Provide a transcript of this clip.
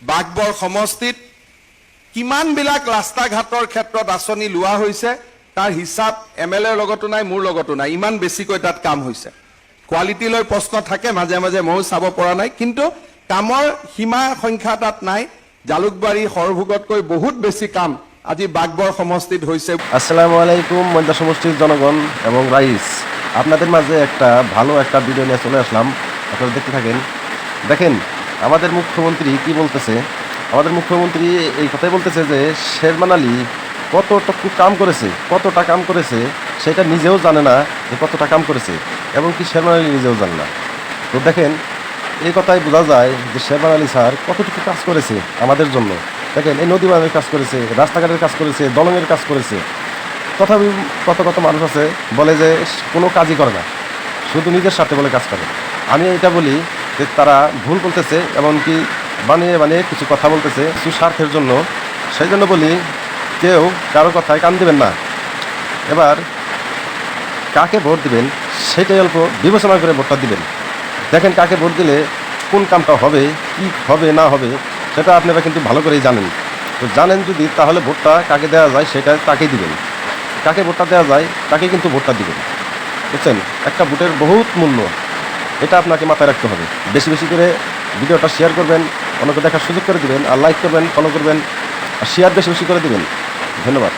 বাগবৰ সমষ্টিত কিমানবিলাক ৰাস্তা ঘাটৰ ক্ষেত্ৰত আঁচনি লোৱা হৈছে তাৰ হিচাপ MLAৰ লগতো নাই, মোৰ লগতো নাই। ইমান বেছিকৈ তাত কাম হৈছে। কোৱালিটি লৈ প্ৰশ্ন থাকে, মাজে মাজে ময়ো চাব পৰা নাই, কিন্তু কামৰ সীমা সংখ্যা তাত নাই। জালুকবাৰী সৰভোগতকৈ বহুত বেছি কাম আজি বাগবৰ সমষ্টিত হৈছে। আসসালামু আলাইকুম মধ্যা সমষ্টির জনগণ এবং রাইস, আপনাদের মাঝে একটা ভালো একটা ভিডিও নিয়ে চলে আসলাম। আপনারা দেখতে থাকেন। দেখেন আমাদের মুখ্যমন্ত্রী কি বলতেছে। আমাদের মুখ্যমন্ত্রী এই কথাই বলতেছে যে শেরমান আলী কতটুকু কাম করেছে, কতটা কাম করেছে সেটা নিজেও জানে না যে কতটা কাম করেছে, এবং কি শেরমান আলী নিজেও জানে না। তো দেখেন এই কথাই বোঝা যায় যে শেরমান আলী স্যার কতটুকু কাজ করেছে আমাদের জন্য। দেখেন এই নদী বাঁধের কাজ করেছে, রাস্তাঘাটের কাজ করেছে, দলঙের কাজ করেছে। তথাপি কত মানুষ আছে বলে যে কোনো কাজই করে না, শুধু নিজের স্বার্থে বলে কাজ করে। আমি এটা বলি যে তারা ভুল বলতেছে, এমনকি বানিয়ে বানিয়ে কিছু কথা বলতেছে কিছু স্বার্থের জন্য। সেই জন্য বলি কেউ কারো কথায় কান দেবেন না। এবার কাকে ভোট দিবেন সেটাই অল্প বিবেচনা করে ভোটটা দিবেন। দেখেন কাকে ভোট দিলে কোন কামটা হবে, কি হবে না হবে সেটা আপনারা কিন্তু ভালো করেই জানেন। তো জানেন যদি, তাহলে ভোটটা কাকে দেওয়া যায় সেটা তাকেই দিবেন। কাকে ভোটটা দেওয়া যায় তাকে কিন্তু ভোটটা দিবেন, বুঝছেন? একটা ভোটের বহুত মূল্য, এটা আপনাকে মাথায় রাখতে হবে। বেশি বেশি করে ভিডিওটা শেয়ার করবেন, অন্যকে দেখার সুযোগ করে দিবেন, আর লাইক করবেন, ফলো করবেন, আর শেয়ার বেশি বেশি করে দিবেন। ধন্যবাদ।